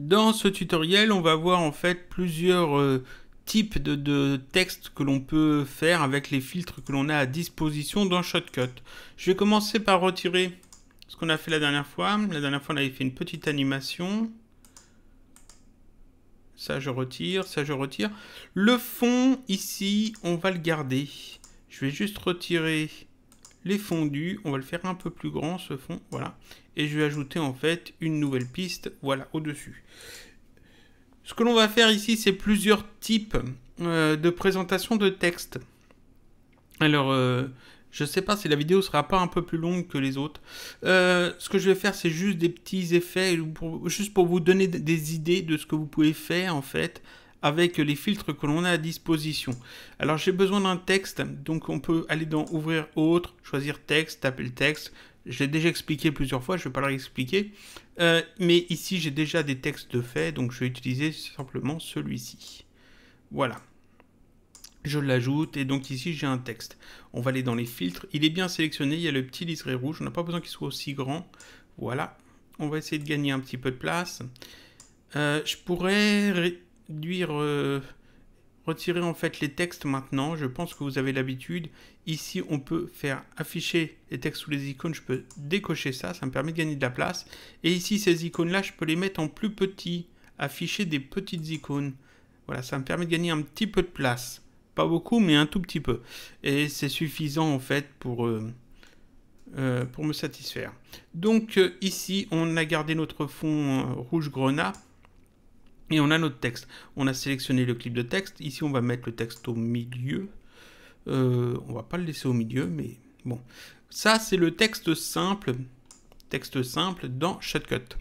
Dans ce tutoriel, on va voir en fait plusieurs types de textes que l'on peut faire avec les filtres que l'on a à disposition dans Shotcut. Je vais commencer par retirer ce qu'on a fait la dernière fois. La dernière fois, on avait fait une petite animation. Ça, je retire, ça, je retire. Le fond, ici, on va le garder. Je vais juste retirer les fondus. On va le faire un peu plus grand, ce fond. Voilà. Et je vais ajouter, en fait, une nouvelle piste, voilà, au-dessus. Ce que l'on va faire ici, c'est plusieurs types de présentation de texte. Alors, je ne sais pas si la vidéo sera pas un peu plus longue que les autres. Ce que je vais faire, c'est juste des petits effets, juste pour vous donner des idées de ce que vous pouvez faire, en fait, avec les filtres que l'on a à disposition. Alors, j'ai besoin d'un texte, donc on peut aller dans « Ouvrir autre », choisir « Texte », taper le texte. Je l'ai déjà expliqué plusieurs fois, je ne vais pas le réexpliquer. Mais ici, j'ai déjà des textes de fait, donc je vais utiliser simplement celui-ci. Voilà. Je l'ajoute, et donc ici, j'ai un texte. On va aller dans les filtres. Il est bien sélectionné, il y a le petit liseré rouge. On n'a pas besoin qu'il soit aussi grand. Voilà. On va essayer de gagner un petit peu de place. Je pourrais réduire... retirer en fait les textes maintenant, je pense que vous avez l'habitude. Ici, on peut faire afficher les textes sous les icônes, je peux décocher ça, ça me permet de gagner de la place. Et ici, ces icônes-là, je peux les mettre en plus petit, afficher des petites icônes. Voilà, ça me permet de gagner un petit peu de place. Pas beaucoup, mais un tout petit peu. Et c'est suffisant en fait pour me satisfaire. Donc ici, on a gardé notre fond rouge grenat. Et on a notre texte. On a sélectionné le clip de texte. Ici, on va mettre le texte au milieu. On va pas le laisser au milieu, mais bon. Ça, c'est le texte simple dans Shotcut.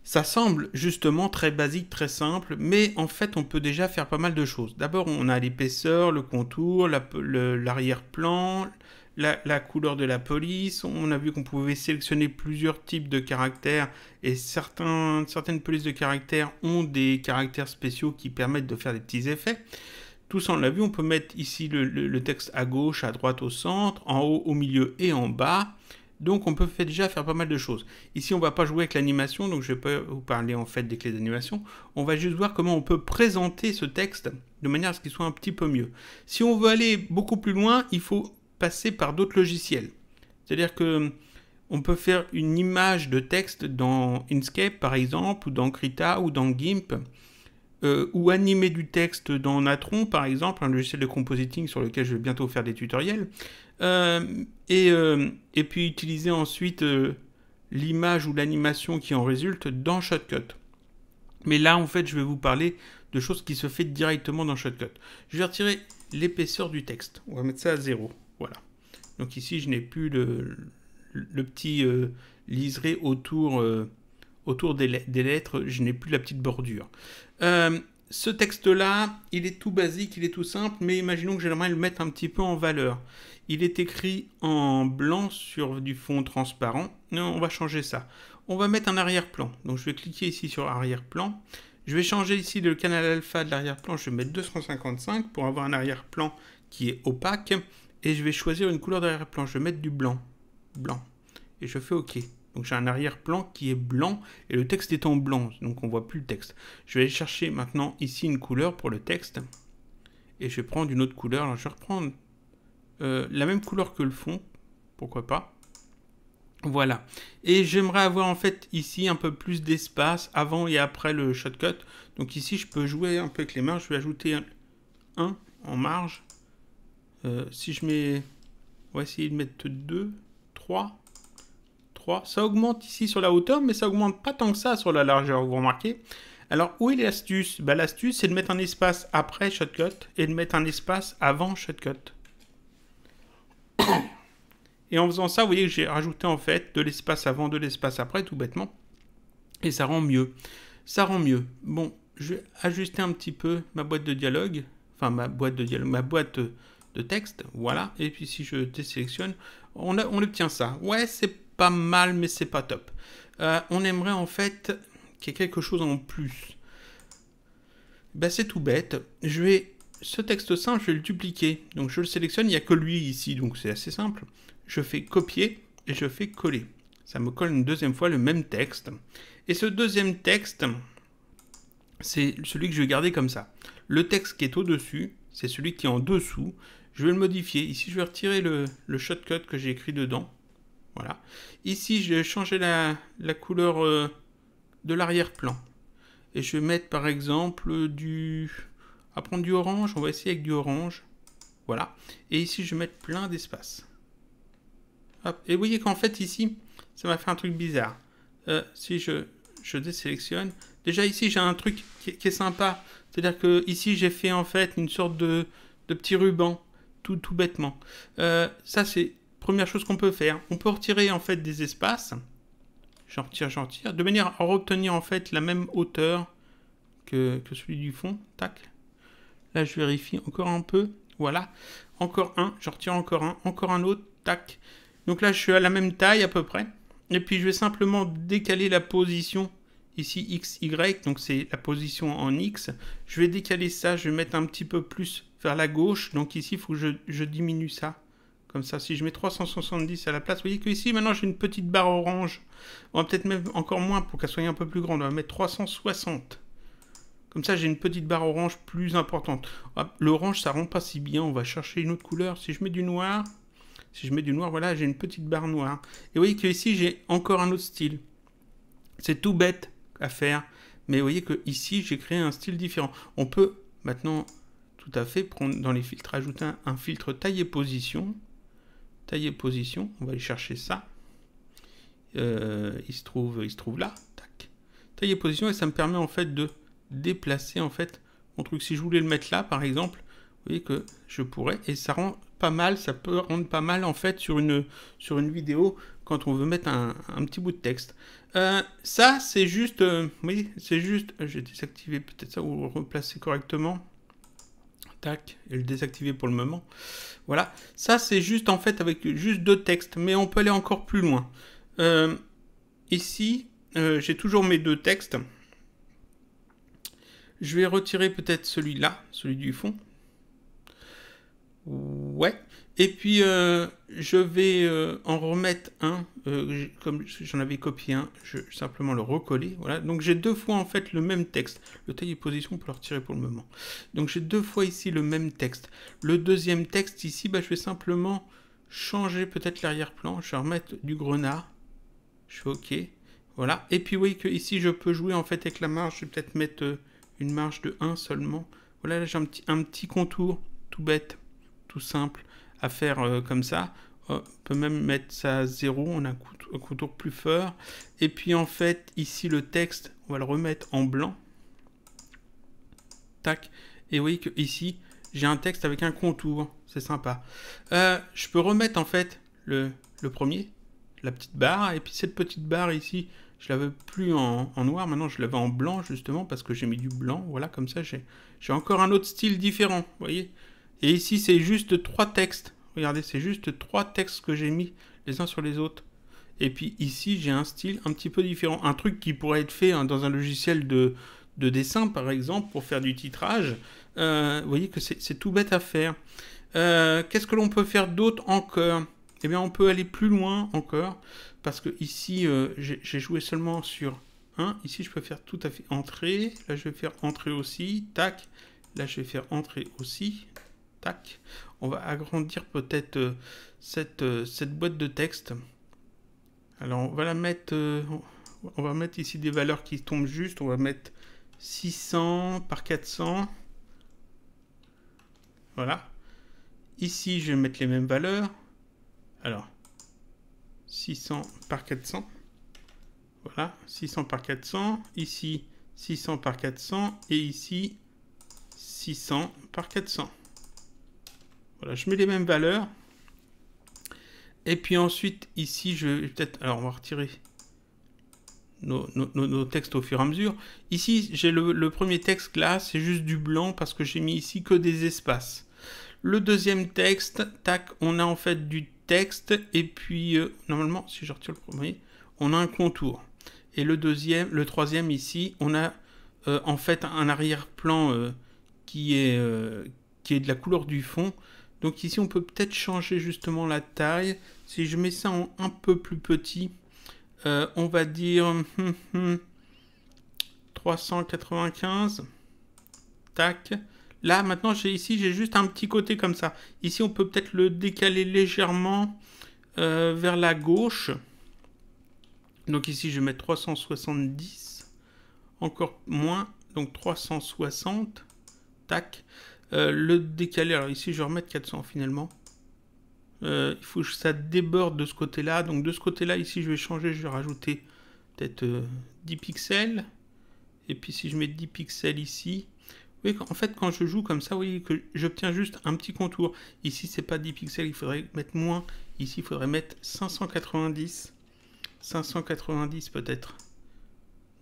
Ça semble justement très basique, très simple, mais en fait, on peut déjà faire pas mal de choses. D'abord, on a l'épaisseur, le contour, l'arrière-plan, la couleur de la police. On a vu qu'on pouvait sélectionner plusieurs types de caractères et certaines polices de caractères ont des caractères spéciaux qui permettent de faire des petits effets. Tout ça, on l'a vu, on peut mettre ici le texte à gauche, à droite, au centre, en haut, au milieu et en bas. Donc on peut déjà faire pas mal de choses. Ici, on ne va pas jouer avec l'animation, donc je ne vais pas vous parler en fait des clés d'animation. On va juste voir comment on peut présenter ce texte de manière à ce qu'il soit un petit peu mieux. Si on veut aller beaucoup plus loin, il faut passer par d'autres logiciels. C'est-à-dire que on peut faire une image de texte dans Inkscape par exemple, ou dans Krita, ou dans GIMP, ou animer du texte dans Natron par exemple, un logiciel de compositing sur lequel je vais bientôt faire des tutoriels, et puis utiliser ensuite l'image ou l'animation qui en résulte dans Shotcut. Mais là en fait je vais vous parler de choses qui se fait directement dans Shotcut. Je vais retirer l'épaisseur du texte, on va mettre ça à 0. Voilà. Donc ici, je n'ai plus le petit liseré autour des lettres. Je n'ai plus la petite bordure. Ce texte-là, il est tout basique, il est tout simple, mais imaginons que j'aimerais le mettre un petit peu en valeur. Il est écrit en blanc sur du fond transparent. Non, on va changer ça. On va mettre un arrière-plan. Donc je vais cliquer ici sur arrière-plan. Je vais changer ici le canal alpha de l'arrière-plan. Je vais mettre 255 pour avoir un arrière-plan qui est opaque. Et je vais choisir une couleur d'arrière-plan. Je vais mettre du blanc. Blanc. Et je fais OK. Donc j'ai un arrière-plan qui est blanc et le texte est en blanc. Donc on ne voit plus le texte. Je vais aller chercher maintenant ici une couleur pour le texte. Et je vais prendre une autre couleur. Alors je vais reprendre la même couleur que le fond. Pourquoi pas. Voilà. Et j'aimerais avoir en fait ici un peu plus d'espace avant et après le Shotcut. Donc ici je peux jouer un peu avec les mains. Je vais ajouter un en marge. Si je mets... On va essayer de mettre 2, 3. Ça augmente ici sur la hauteur, mais ça augmente pas tant que ça sur la largeur, vous remarquez. Alors, où est l'astuce? L'astuce, c'est de mettre un espace après Shotcut et de mettre un espace avant Shotcut. Et en faisant ça, vous voyez que j'ai rajouté en fait de l'espace avant, de l'espace après, tout bêtement. Et ça rend mieux. Ça rend mieux. Bon, je vais ajuster un petit peu ma boîte de dialogue. Enfin, ma boîte de texte, voilà. Et puis si je désélectionne, on obtient ça. Ouais, c'est pas mal, mais c'est pas top. On aimerait en fait qu'il y ait quelque chose en plus. Ben, c'est tout bête. Ce texte simple, je vais le dupliquer. Donc je le sélectionne, il n'y a que lui ici, donc c'est assez simple. Je fais copier et je fais coller. Ça me colle une deuxième fois le même texte. Et ce deuxième texte, c'est celui que je vais garder comme ça. Le texte qui est au-dessus, c'est celui qui est en dessous. Je vais le modifier. Ici, je vais retirer le shortcut que j'ai écrit dedans. Voilà. Ici, je vais changer la couleur de l'arrière-plan. Et je vais mettre, par exemple, à prendre du orange. On va essayer avec du orange. Voilà. Et ici, je vais mettre plein d'espace. Hop. Et vous voyez qu'en fait, ici, ça m'a fait un truc bizarre. Si je désélectionne. Déjà, ici, j'ai un truc qui est sympa. C'est-à-dire que ici, j'ai fait en fait une sorte de petit ruban. Tout bêtement. Ça, c'est première chose qu'on peut faire. On peut retirer en fait des espaces. J'en retire. De manière à obtenir en fait la même hauteur que celui du fond. Tac. Là, je vérifie encore un peu. Voilà. Encore un. J'en retire encore un. Encore un autre. Tac. Donc là, je suis à la même taille à peu près. Et puis, je vais simplement décaler la position. Ici, X, Y. Donc, c'est la position en X. Je vais décaler ça. Je vais mettre un petit peu plus vers la gauche. Donc, ici, il faut que je diminue ça. Comme ça, si je mets 370 à la place, vous voyez que ici, maintenant, j'ai une petite barre orange. On va peut-être même encore moins pour qu'elle soit un peu plus grande. On va mettre 360. Comme ça, j'ai une petite barre orange plus importante. L'orange, ça rend pas si bien. On va chercher une autre couleur. Si je mets du noir, voilà, j'ai une petite barre noire. Et vous voyez que ici, j'ai encore un autre style. C'est tout bête à faire. Mais vous voyez que ici, j'ai créé un style différent. On peut maintenant, tout à fait, prendre dans les filtres, ajouter un filtre taille et position. Taille et position, on va aller chercher ça. Il se trouve là. Tac. Taille et position, et ça me permet en fait de déplacer en fait mon truc. Si je voulais le mettre là, par exemple, vous voyez que je pourrais, et ça rend pas mal, ça peut rendre pas mal en fait sur une vidéo quand on veut mettre un petit bout de texte. Ça, c'est juste, oui, c'est juste, j'ai désactivé peut-être ça ou replacer correctement. Tac, et le désactiver pour le moment. Voilà, ça c'est juste en fait avec juste deux textes, mais on peut aller encore plus loin. Ici, j'ai toujours mes deux textes. Je vais retirer peut-être celui-là, celui du fond. Ouais. Et puis, je vais en remettre un, comme j'en avais copié un, je vais simplement le recoller. Voilà. Donc, j'ai deux fois en fait le même texte. Le taille et position, on peut le retirer pour le moment. Donc, j'ai deux fois ici le même texte. Le deuxième texte ici, je vais simplement changer peut-être l'arrière-plan. Je vais remettre du grenat. Je fais OK. Voilà. Et puis, vous voyez que ici, je peux jouer en fait avec la marge. Je vais peut-être mettre une marge de 1 seulement. Voilà, là, j'ai un petit contour tout bête, tout simple à faire comme ça. On peut même mettre ça à 0, on a un contour plus fort. Et puis en fait, ici le texte, on va le remettre en blanc. Tac. Et vous voyez que ici, j'ai un texte avec un contour. C'est sympa. Je peux remettre en fait le premier, la petite barre. Et puis cette petite barre ici, je l'avais plus en noir. Maintenant, je l'avais en blanc justement parce que j'ai mis du blanc. Voilà, comme ça, j'ai encore un autre style différent. Vous voyez ? Et ici, c'est juste 3 textes. Regardez, c'est juste 3 textes que j'ai mis les uns sur les autres. Et puis ici, j'ai un style un petit peu différent. Un truc qui pourrait être fait dans un logiciel de dessin, par exemple, pour faire du titrage. Vous voyez que c'est tout bête à faire. Qu'est-ce que l'on peut faire d'autre encore ? Eh bien, on peut aller plus loin encore. Parce que ici, j'ai joué seulement sur 1. Ici, je peux faire tout à fait entrée. Là, je vais faire entrée aussi. Tac. Là, je vais faire entrée aussi. Tac. On va agrandir peut-être cette boîte de texte. Alors, on va la mettre... on va mettre ici des valeurs qui tombent juste. On va mettre 600 par 400. Voilà. Ici, je vais mettre les mêmes valeurs. Alors, 600 par 400. Voilà, 600 par 400. Ici, 600 par 400. Et ici, 600 par 400. Voilà, je mets les mêmes valeurs. Et puis ensuite, ici, je vais peut-être... Alors, on va retirer nos textes au fur et à mesure. Ici, j'ai le premier texte là, c'est juste du blanc parce que j'ai mis ici que des espaces. Le deuxième texte, tac, on a en fait du texte. Et puis, normalement, si je retire le premier, on a un contour. Et le troisième ici, on a en fait un arrière-plan qui est de la couleur du fond. Donc ici, on peut peut-être changer justement la taille. Si je mets ça en un peu plus petit, on va dire 395. Tac. Là, maintenant, j'ai juste un petit côté comme ça. Ici, on peut peut-être le décaler légèrement vers la gauche. Donc ici, je vais mettre 370. Encore moins. Donc 360. Tac. Le décaler. Alors ici, je vais remettre 400 finalement. Il faut que ça déborde de ce côté-là. Donc de ce côté-là, ici, je vais changer. Je vais rajouter peut-être 10 pixels. Et puis si je mets 10 pixels ici... Oui, en fait, quand je joue comme ça, vous voyez que j'obtiens juste un petit contour. Ici, c'est pas 10 pixels, il faudrait mettre moins. Ici, il faudrait mettre 590. 590 peut-être.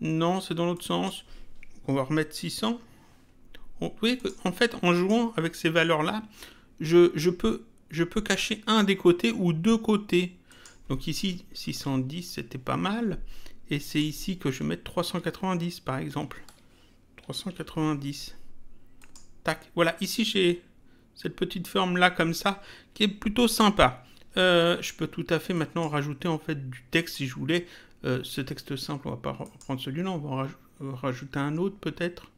Non, c'est dans l'autre sens. On va remettre 600. Vous voyez qu'en fait, en jouant avec ces valeurs-là, je peux cacher un des côtés ou deux côtés. Donc ici, 610, c'était pas mal. Et c'est ici que je vais mettre 390, par exemple. 390. Tac. Voilà, ici j'ai cette petite forme là comme ça qui est plutôt sympa. Je peux tout à fait maintenant rajouter en fait du texte si je voulais. Ce texte simple, on va pas reprendre celui-là, on va en rajouter un autre peut-être.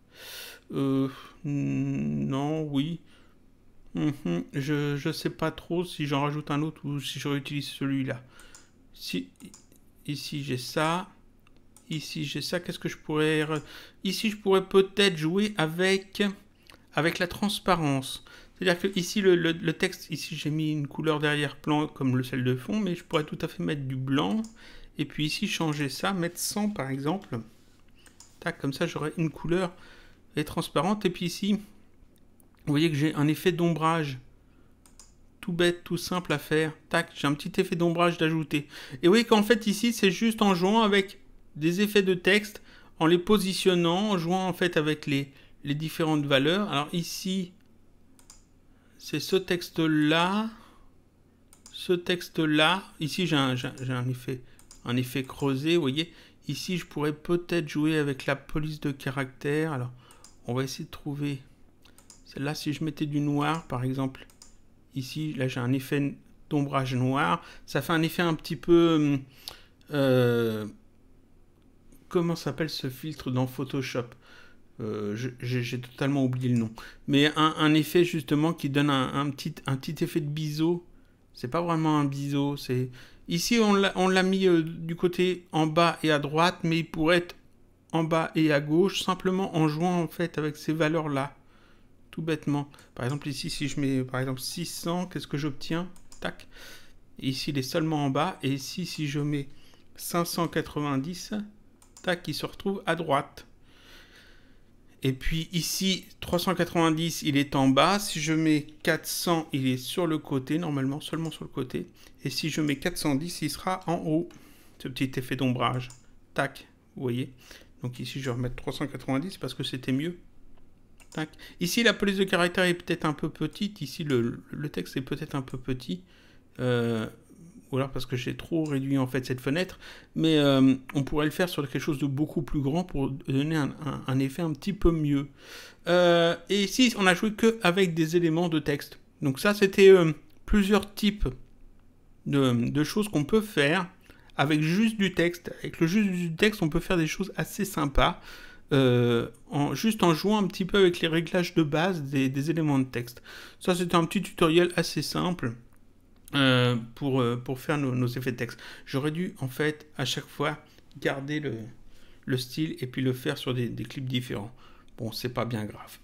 Non, oui. Je sais pas trop si j'en rajoute un autre ou si je réutilise celui-là. Si, ici j'ai ça. Ici j'ai ça. Qu'est-ce que je pourrais... Ici je pourrais peut-être jouer avec la transparence. C'est-à-dire que ici le texte, ici j'ai mis une couleur d'arrière-plan comme celle de fond, mais je pourrais tout à fait mettre du blanc. Et puis ici changer ça, mettre 100 par exemple. Tac, comme ça j'aurai une couleur transparente. Et puis ici, vous voyez que j'ai un effet d'ombrage. Tout bête, tout simple à faire. Tac, j'ai un petit effet d'ombrage d'ajouter. Et vous voyez qu'en fait ici, c'est juste en jouant avec des effets de texte, en les positionnant, en jouant en fait avec les différentes valeurs. Alors ici, c'est ce texte-là. Ce texte-là. Ici, j'ai un effet creusé, vous voyez. Ici, je pourrais peut-être jouer avec la police de caractère. Alors, on va essayer de trouver... Celle-là, si je mettais du noir, par exemple. Ici, là, j'ai un effet d'ombrage noir. Ça fait un effet un petit peu... comment s'appelle ce filtre dans Photoshop ? J'ai totalement oublié le nom. Mais un effet justement qui donne un petit effet de biseau. C'est pas vraiment un biseau. Ici on l'a mis du côté en bas et à droite, mais il pourrait être en bas et à gauche, simplement en jouant en fait avec ces valeurs là. Tout bêtement. Par exemple ici, si je mets par exemple 600, qu'est-ce que j'obtiens? Tac. Ici il est seulement en bas. Et ici si je mets 590, tac, il se retrouve à droite. Et puis ici, 390, il est en bas. Si je mets 400, il est sur le côté, normalement, seulement sur le côté. Et si je mets 410, il sera en haut. Ce petit effet d'ombrage. Tac, vous voyez. Donc ici, je vais remettre 390 parce que c'était mieux. Tac. Ici, la police de caractère est peut-être un peu petite. Ici, le texte est peut-être un peu petit. Ou alors parce que j'ai trop réduit en fait cette fenêtre, mais on pourrait le faire sur quelque chose de beaucoup plus grand pour donner un effet un petit peu mieux. Et ici, on a joué que avec des éléments de texte. Donc ça, c'était plusieurs types de choses qu'on peut faire avec juste du texte. Avec le juste du texte, on peut faire des choses assez sympas, juste en jouant un petit peu avec les réglages de base des éléments de texte. Ça, c'était un petit tutoriel assez simple. Pour faire nos effets de texte. J'aurais dû en fait à chaque fois garder le style et puis le faire sur des clips différents. Bon, c'est pas bien grave.